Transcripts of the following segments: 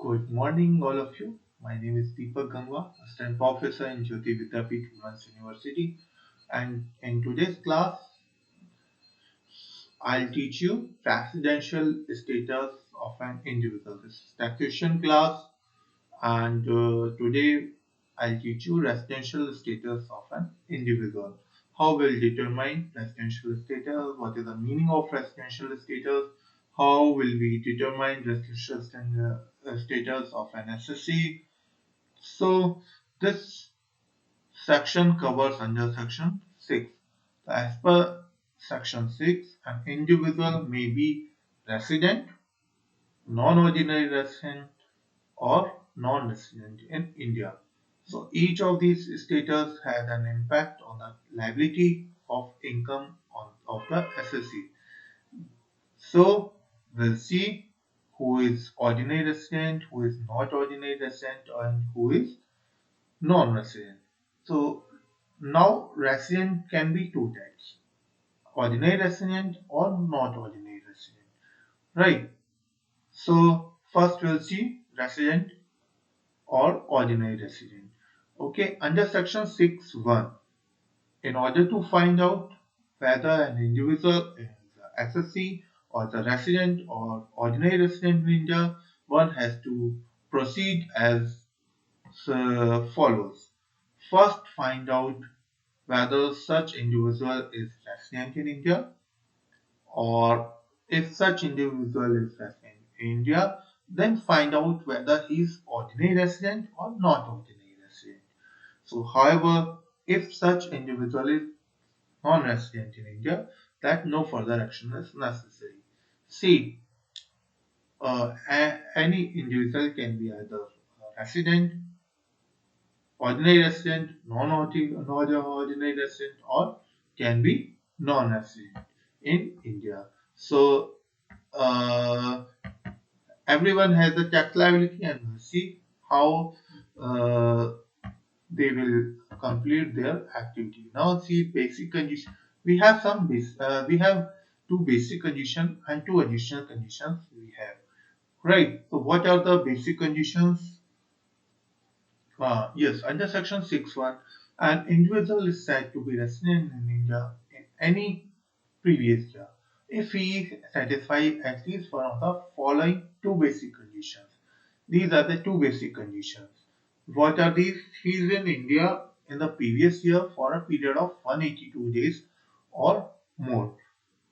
Good morning, all of you. My name is Deepak Gangwar, Assistant Professor in JAYOTI VIDHYAPEETH Women's University. And in today's class, I'll teach you residential status of an individual. This is taxation class, and today I'll teach you residential status of an individual. How we'll determine residential status? What is the meaning of residential status? How will we determine residential status of an SSC? So this section covers under section 6. As per section 6, an individual may be resident, non-ordinary resident or non-resident in India. So each of these status has an impact on the liability of income of the SSC. So we'll see who is ordinary resident, who is not ordinary resident, and who is non-resident. So now resident can be two types: ordinary resident or not ordinary resident. Right. So first we'll see resident or ordinary resident. Okay, under section 6.1, in order to find out whether an individual is a SSC or the resident or ordinary resident in India, one has to proceed as follows. First, find out whether such individual is resident in India, or if such individual is resident in India, then find out whether he is ordinary resident or not ordinary resident. So, however, if such individual is non-resident in India, that no further action is necessary. See, any individual can be either resident, ordinary resident, non-ordinary resident, or can be non-resident in India. So uh, everyone has a tax liability, and we'll see how uh, they will complete their activity. Now see basic condition. We have we have two basic conditions and two additional conditions we have. Right. So what are the basic conditions? Yes, under section 6.1, an individual is said to be resident in India in any previous year if he satisfies at least one of the following two basic conditions. These are the two basic conditions. What are these? He is in India in the previous year for a period of 182 days or more.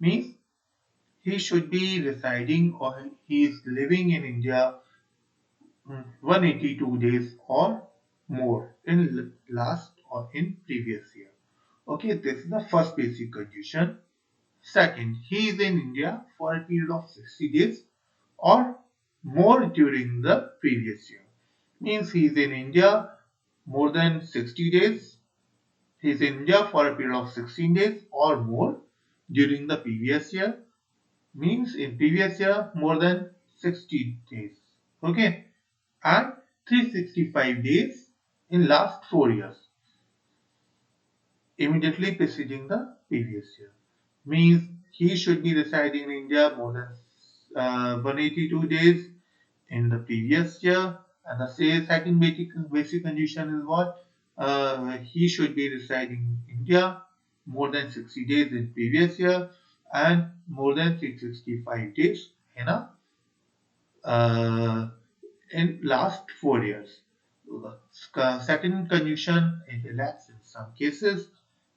Means he should be residing or he is living in India 182 days or more in last or in previous year. Okay, this is the first basic condition. Second, he is in India for a period of 60 days or more during the previous year. Means he is in India more than 60 days. He is in India for a period of 16 days or more during the previous year. Means in previous year more than 60 days. Okay, and 365 days in last 4 years immediately preceding the previous year. Means he should be residing in India more than 182 days in the previous year, and the second basic condition is what? He should be residing in India more than 60 days in previous year and more than 365 days in a uh, in last 4 years. The second condition is elapsed in some cases.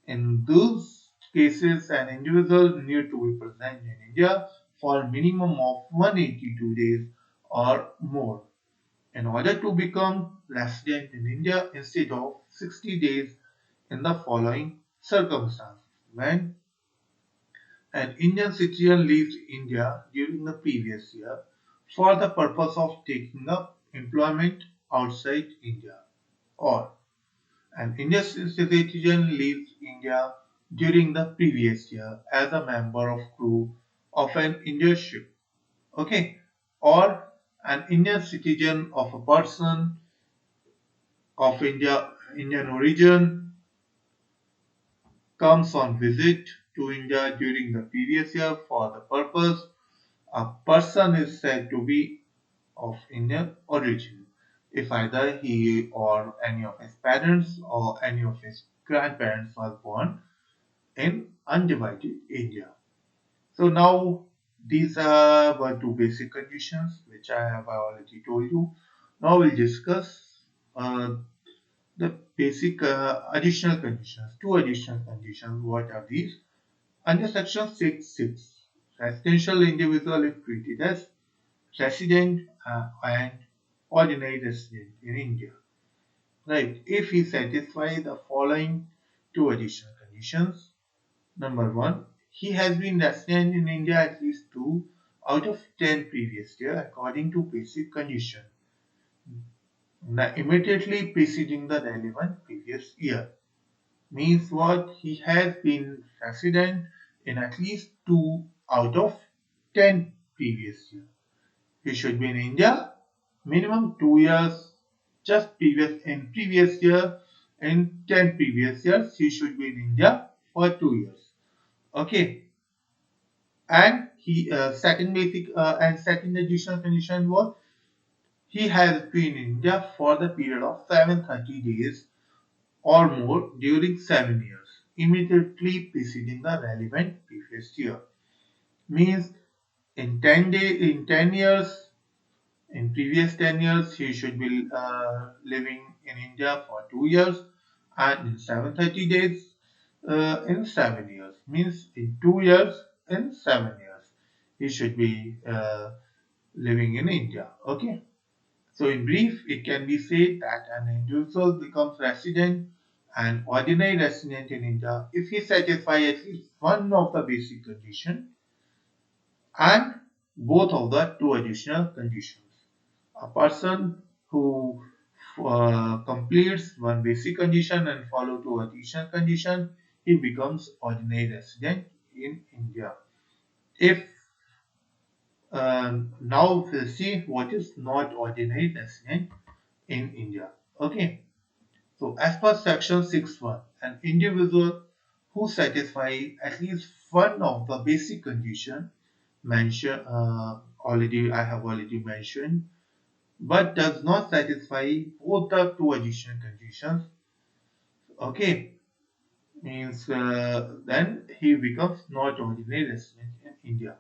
In those cases, an individual need to be present in India for a minimum of 182 days or more in order to become resident in India instead of 60 days in the following circumstances. When an Indian citizen leaves India during the previous year for the purpose of taking up employment outside India, or an Indian citizen leaves India during the previous year as a member of crew of an Indian ship, okay, or an Indian citizen of a person of Indian origin comes on visit to India during the previous year for the purpose. A person is said to be of Indian origin if either he or any of his parents or any of his grandparents was born in undivided India. So now these were two basic conditions which I have already told you. Now we'll discuss uh, the basic additional conditions, two additional conditions. What are these? Under section 6.6, residential individual is treated as resident and ordinary resident in India. Right. If he satisfies the following two additional conditions. Number one, he has been resident in India at least 2 out of 10 previous year according to basic condition. Immediately preceding the relevant previous year. Means what? He has been resident in at least 2 out of 10 previous year. He should be in India minimum 2 years just previous year. In 10 previous years he should be in India for 2 years. Okay. And he second additional condition was he has been in India for the period of 730 days or more during 7 years immediately preceding the relevant previous year. Means in 10 years, in previous 10 years he should be living in India for 2 years, and in 730 days in 7 years. Means in 2 years, in 7 years he should be living in India. Okay. So in brief, it can be said that an individual becomes resident and ordinary resident in India if he satisfies at least one of the basic conditions and both of the two additional conditions. A person who completes one basic condition and follow two additional conditions, he becomes ordinary resident in India. If now we'll see what is not ordinary resident in India. Okay. So as per section 6.1, an individual who satisfies at least one of the basic condition mentioned I have already mentioned, but does not satisfy both the two additional conditions. Okay, means then he becomes not ordinary resident in India.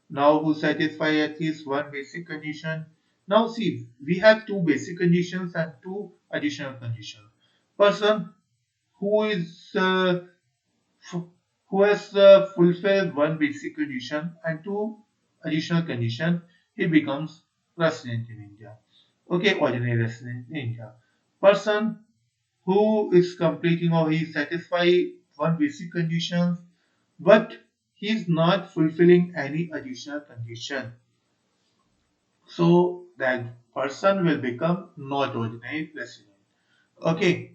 Now who satisfy at least one basic condition. Now see, we have two basic conditions and two additional conditions. Person who is who has fulfilled one basic condition and two additional condition, he becomes resident in India. Okay, ordinary resident in India. Person who is completing or he satisfy one basic condition, but he is not fulfilling any additional condition. So that person will become not ordinary resident. Okay.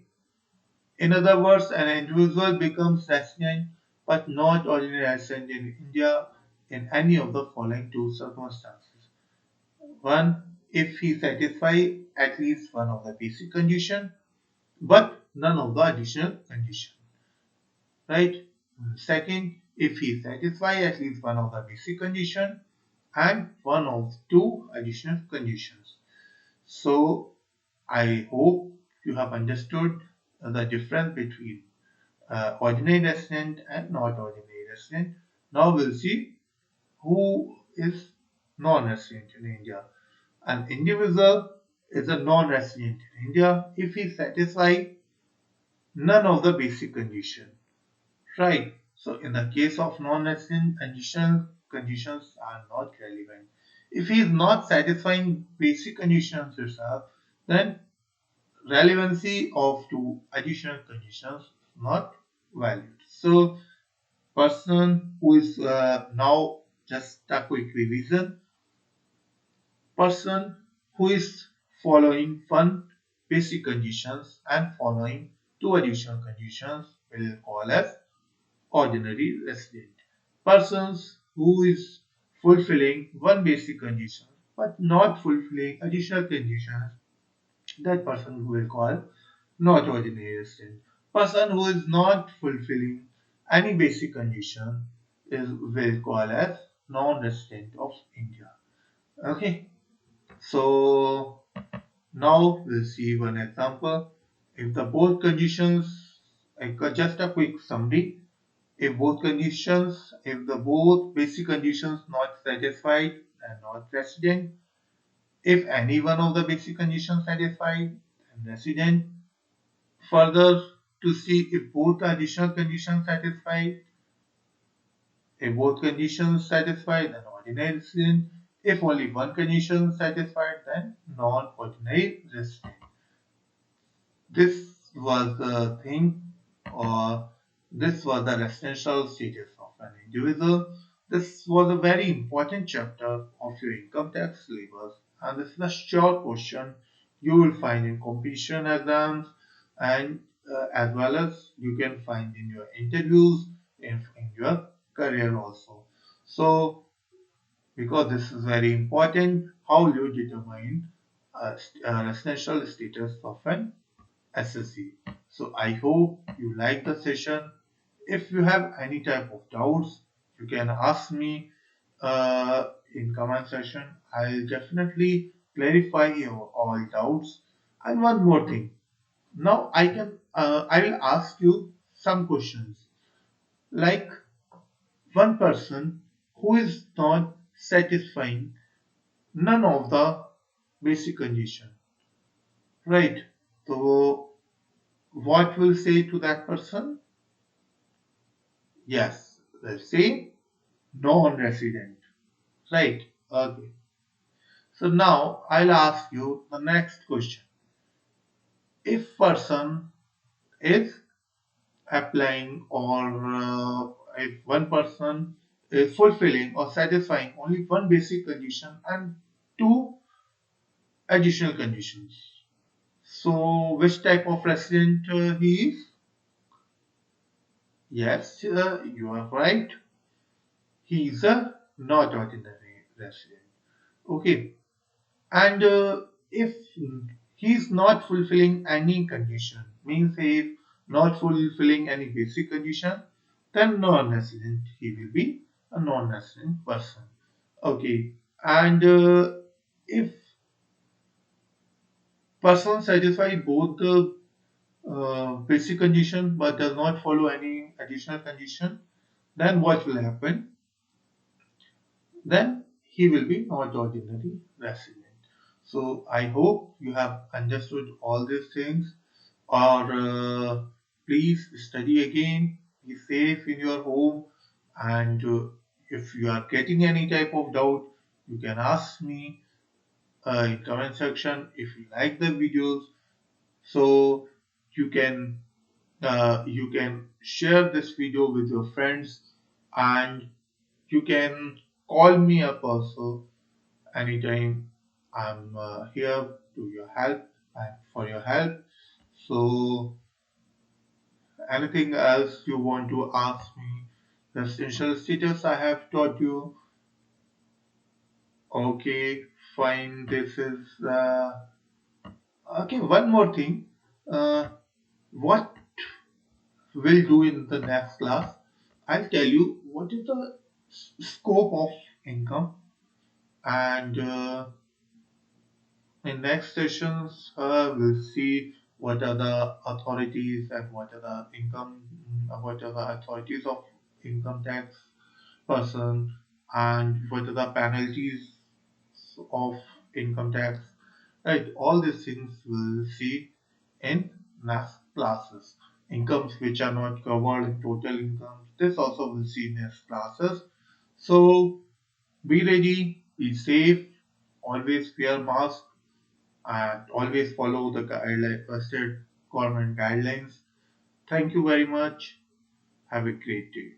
In other words, an individual becomes resident but not ordinary resident in India in any of the following two circumstances. One, if he satisfies at least one of the basic conditions but none of the additional conditions. Right? Second, if he satisfies at least one of the basic conditions and one of two additional conditions. So, I hope you have understood the difference between ordinary resident and not ordinary resident. Now we'll see who is non-resident in India. An individual is a non-resident in India if he satisfies none of the basic conditions. Right. So in the case of non-resident, additional conditions are not relevant. If he is not satisfying basic conditions itself, then relevancy of two additional conditions is not valid. So person who is now just a quick revision. Person who is following one basic conditions and following two additional conditions will call as ordinary resident. Persons who is fulfilling one basic condition but not fulfilling additional conditions, that person we will call not ordinary resident. Person who is not fulfilling any basic condition is will call as non-resident of India. Okay. So now we'll see one example. If the both conditions, just a quick summary. If the both basic conditions not satisfied and not resident. If any one of the basic conditions satisfied and resident. Further, to see if both additional conditions satisfied. If both conditions satisfied, then ordinary resident. If only one condition satisfied, then non-ordinary resident. This was the thing, or this was the residential status of an individual. This was a very important chapter of your income tax syllabus, and this is a short question you will find in competition exams, and as well as you can find in your interviews in your career also. So, because this is very important, how you determine residential status of an SSC. So I hope you like the session. If you have any type of doubts, you can ask me in comment section. I'll definitely clarify your all doubts. And one more thing. Now I will ask you some questions. Like one person who is not satisfying none of the basic condition, right? So what will say to that person? Yes, let's say non-resident, right? Okay. So now I'll ask you the next question. If person is applying or if one person is fulfilling or satisfying only one basic condition and two additional conditions. So which type of resident he is? Yes, you are right. He is a not ordinary resident. Okay. And if he is not fulfilling any condition, means he is not fulfilling any basic condition, then non-resident, he will be a non-resident person. Okay. And if person satisfy both the basic condition but does not follow any additional condition, then what will happen? Then he will be not ordinary resident. So I hope you have understood all these things, or please study again, be safe in your home, and if you are getting any type of doubt, you can ask me in comment section. If you like the videos, so you can you can share this video with your friends, and you can call me up also anytime. I'm here to your help and for your help. So anything else you want to ask me? The essential status I have taught you. Okay, fine. This is okay. One more thing. Uh, what we'll do in the next class? I'll tell you what is the scope of income, and in next sessions, we'll see what are the authorities and what are the authorities of income tax person, and what are the penalties of income tax. Right, all these things we'll see in next classes. Incomes which are not covered in total income. This also we'll see in next classes. So be ready, be safe, always wear mask, and always follow the trusted government guidelines. Thank you very much. Have a great day.